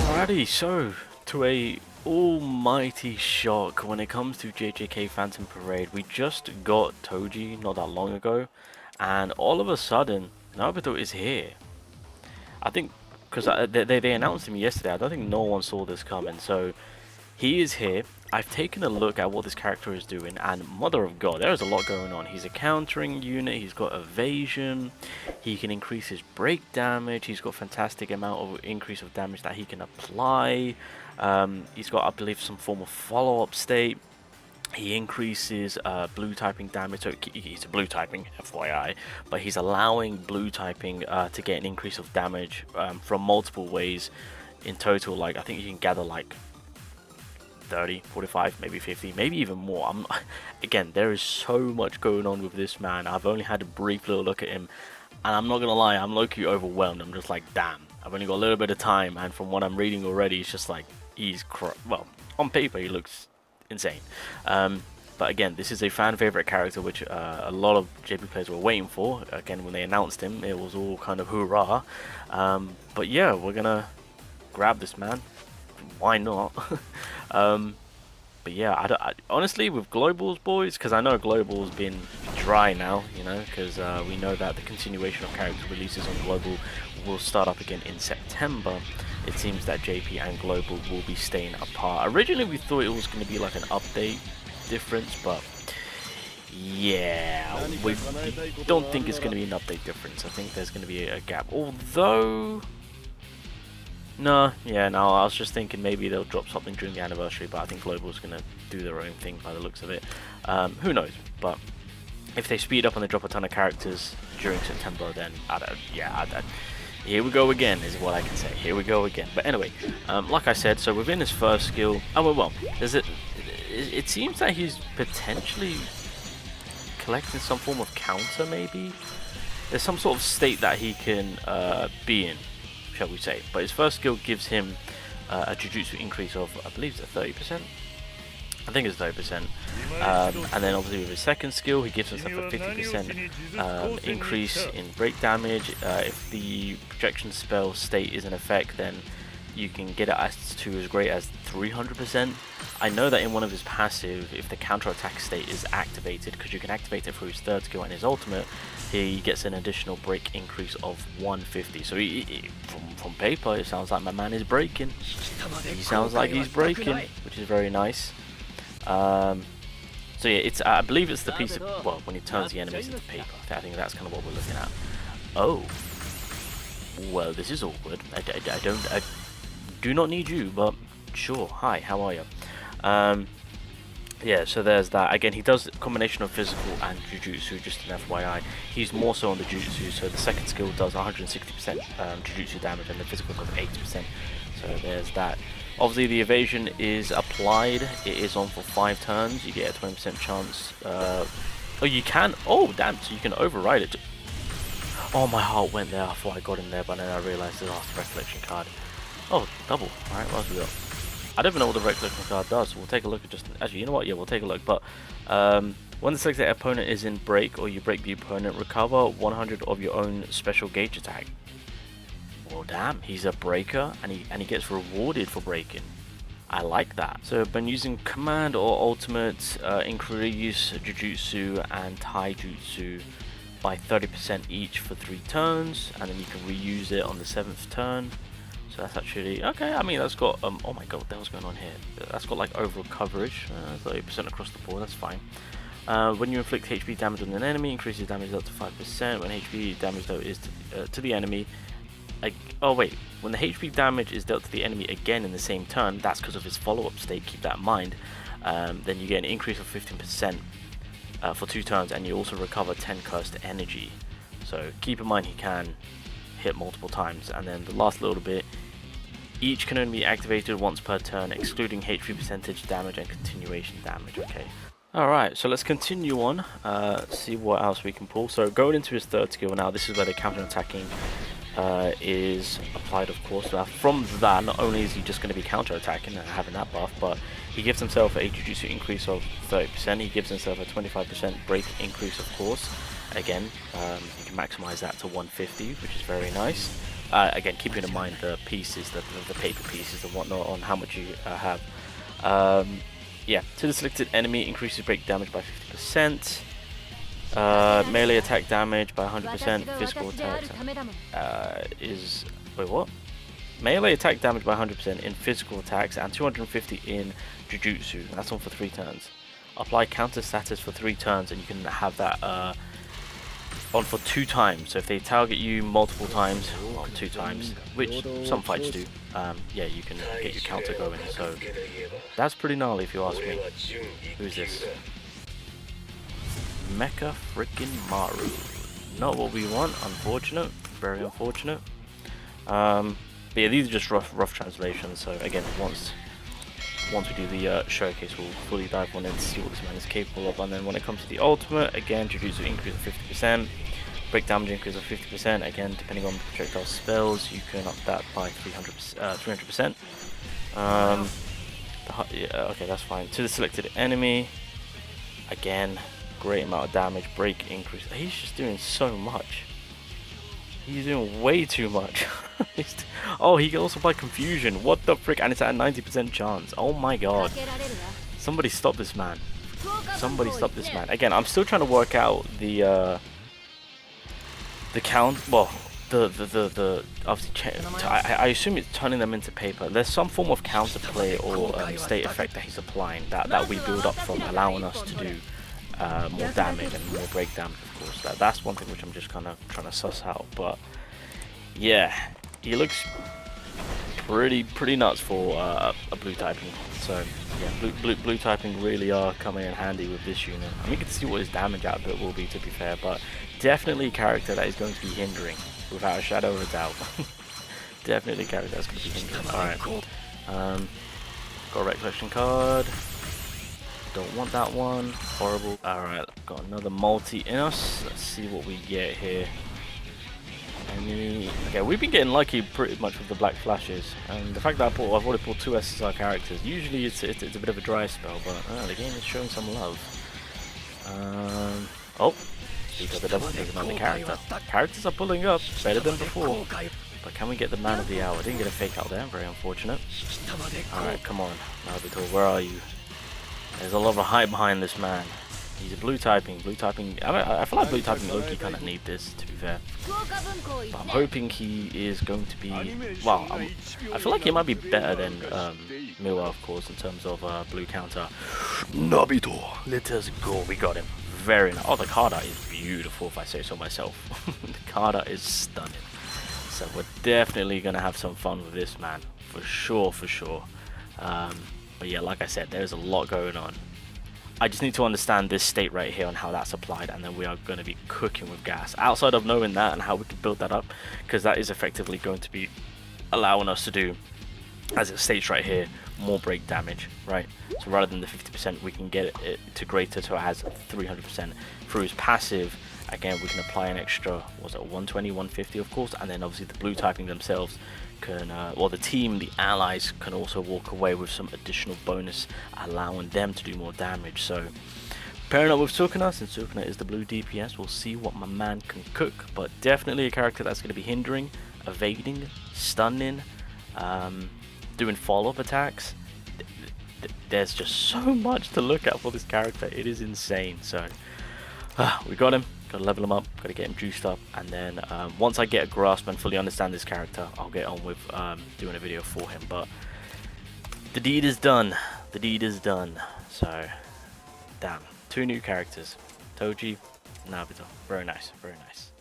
Alrighty, so to a almighty shock when it comes to JJK Phantom Parade, we just got TOJI not that long ago, and all of a sudden Naruto is here. I think because they announced him yesterday. I don't think no one saw this coming, so he is here. I've taken a look at what this character is doing, and mother of God, there is a lot going on. He's a countering unit, he's got evasion, he can increase his break damage, he's got fantastic amount of increase of damage that he can apply. He's got, I believe, some form of follow-up state. He increases blue typing damage, so he's a blue typing, FYI, but he's allowing blue typing to get an increase of damage from multiple ways. In total, like, I think you can gather like 30, 45, maybe 50, maybe even more. Again, there is so much going on with this man. I've only had a brief little look at him, and I'm not gonna lie, I'm low-key overwhelmed. I'm just like, damn, I've only got a little bit of time, and from what I'm reading already, it's just like, well, on paper he looks insane. But again, this is a fan favorite character, which a lot of JP players were waiting for. Again, when they announced him, it was all kind of hoorah. But yeah, we're gonna grab this man. Why not? But yeah, I honestly, with globals, boys, because I know global's been dry now, you know, because we know that the continuation of character releases on global will start up again in September. It seems that JP and global will be staying apart. Originally, we thought it was going to be like an update difference, but yeah, we don't think it's going to be an update difference. I think there's going to be a gap, although no, I was just thinking maybe they'll drop something during the anniversary, but I think Global's going to do their own thing by the looks of it. Who knows, but if they speed up and they drop a ton of characters during September, then here we go again, is what I can say. Here we go again. But anyway, like I said, so within his first skill, it seems that he's potentially collecting some form of counter, maybe? There's some sort of state that he can be in, shall we say. But his first skill gives him a Jujutsu increase of, I believe it's 30%. I think it's 30%. And then obviously with his second skill, he gives himself a 50% increase in break damage. If the projection spell state is in effect, then you can get it to as great as 300%. I know that in one of his passive, if the counterattack state is activated, because you can activate it through his third skill and his ultimate, he gets an additional break increase of 150. So from paper, it sounds like my man is breaking. He sounds like he's breaking, which is very nice. So yeah, it's I believe it's the piece of, well, when he turns the enemies into paper. I think that's kind of what we're looking at. Oh, well, this is awkward. I do not need you, but sure. Hi, how are you? Yeah, so there's that. Again, he does a combination of physical and Jujutsu, just an FYI. He's more so on the Jujutsu, so the second skill does 160% Jujutsu damage and the physical does 80%. So there's that. Obviously, the evasion is applied. It is on for 5 turns. You get a 20% chance. Oh, you can. Oh, damn. So you can override it. Oh, my heart went there. I thought I got in there, but then I realized the last recollection card. Oh, double. Alright, what else we got? I don't even know what the recollection card does. We'll take a look at just. Actually, you know what? Yeah, we'll take a look. But when the selected opponent is in break or you break the opponent, recover 100 of your own special gauge attack. Well, damn, he's a breaker, and he gets rewarded for breaking. I like that. So, when using command or ultimate, increase Jujutsu and Taijutsu by 30% each for 3 turns, and then you can reuse it on the 7th turn. So that's actually okay. I mean, that's got oh my god, what the hell's going on here? That's got like overall coverage, 30% across the board. That's fine. When you inflict HP damage on an enemy, increases damage up to 5%. When HP damage though is to the enemy. Oh wait, when the HP damage is dealt to the enemy again in the same turn, that's because of his follow-up state, keep that in mind, then you get an increase of 15% for 2 turns, and you also recover 10 cursed energy. So keep in mind he can hit multiple times. And then the last little bit, each can only be activated once per turn, excluding HP percentage damage and continuation damage. Okay. Alright, so let's continue on, see what else we can pull. So going into his third skill now, this is where the counter-attacking is applied, of course. From that, not only is he just going to be counter-attacking and having that buff, but he gives himself a Jujutsu increase of 30%. He gives himself a 25% break increase, of course. Again, you can maximize that to 150, which is very nice. again, keeping in mind the pieces, the paper pieces and whatnot on how much you have. Yeah, to the selected enemy, increases break damage by 50%. Melee attack damage by 100%. Physical attacks is... Wait, what? Melee attack damage by 100% in physical attacks and 250 in Jujutsu. That's on for 3 turns. Apply counter status for 3 turns and you can have that on for 2 times. So if they target you multiple times, well, 2 times, which some fights do, yeah, you can get your counter going. So that's pretty gnarly if you ask me. Who's this? Mecha freaking Maru. Not what we want, unfortunate, very unfortunate. But yeah, these are just rough translations. So again, once we do the showcase, we'll fully dive on in to see what this man is capable of. And then when it comes to the ultimate, again, Jujutsu increase of 50%, break damage increase of 50%. Again, depending on projectile spells, you can up that by 300%. Yeah, okay, that's fine. To the selected enemy, again, great amount of damage, break increase. He's just doing so much. He's doing way too much. Oh, he can also apply confusion. What the frick? And it's at a 90% chance. Oh my god. Somebody stop this man. Somebody stop this man. Again, I'm still trying to work out the count. Well, the obviously I assume it's turning them into paper. There's some form of counterplay or state effect that he's applying that we build up from, allowing us to do more damage and more break damage, of course. That's one thing which I'm just kind of trying to suss out. But yeah, he looks pretty nuts for a blue typing. So yeah, blue typing really are coming in handy with this unit. I mean, you can see what his damage output will be, to be fair, but definitely a character that is going to be hindering, without a shadow of a doubt. Definitely a character that's going to be hindering. Alright, got a recollection card. Don't want that one. Horrible. Alright, got another multi in us. Let's see what we get here. Okay, we've been getting lucky pretty much with the black flashes, and the fact that I've already pulled 2 SSR characters. Usually it's a bit of a dry spell, but the game is showing some love. Oh, speak of the devil, there's another character. Characters are pulling up better than before. But can we get the man of the hour? Didn't get a fake out there, very unfortunate. Alright, come on, NAOBITO, where are you? There's a lot of hype behind this man. He's a blue typing. I feel like blue typing Loki kind of need this, to be fair. But I'm hoping he is going to be, well, I feel like he might be better than Miwa, of course, in terms of blue counter. NAOBITO, let us go. We got him. Very nice. Oh, the card art is beautiful, if I say so myself. The card art is stunning. So we're definitely gonna have some fun with this man, for sure. But yeah, like I said, there's a lot going on. I just need to understand this state right here on how that's applied, and then we are going to be cooking with gas. Outside of knowing that and how we can build that up, because that is effectively going to be allowing us to do, as it states right here, more break damage, right? So rather than the 50%, we can get it to greater, so it has 300%. Through his passive, again, we can apply an extra, was it 120, 150, of course, and then obviously the blue typing themselves can, well, the team, the allies can also walk away with some additional bonus, allowing them to do more damage. So pairing up with Sukuna, since Sukuna is the blue DPS, we'll see what my man can cook. But definitely a character that's going to be hindering, evading, stunning, doing follow-up attacks. There's just so much to look at for this character. It is insane. So we got him. Gotta level him up, gotta get him juiced up, and then once I get a grasp and fully understand this character, I'll get on with doing a video for him. But the deed is done. The deed is done. So, damn. 2 new characters. TOJI, NAOBITO. Very nice, very nice.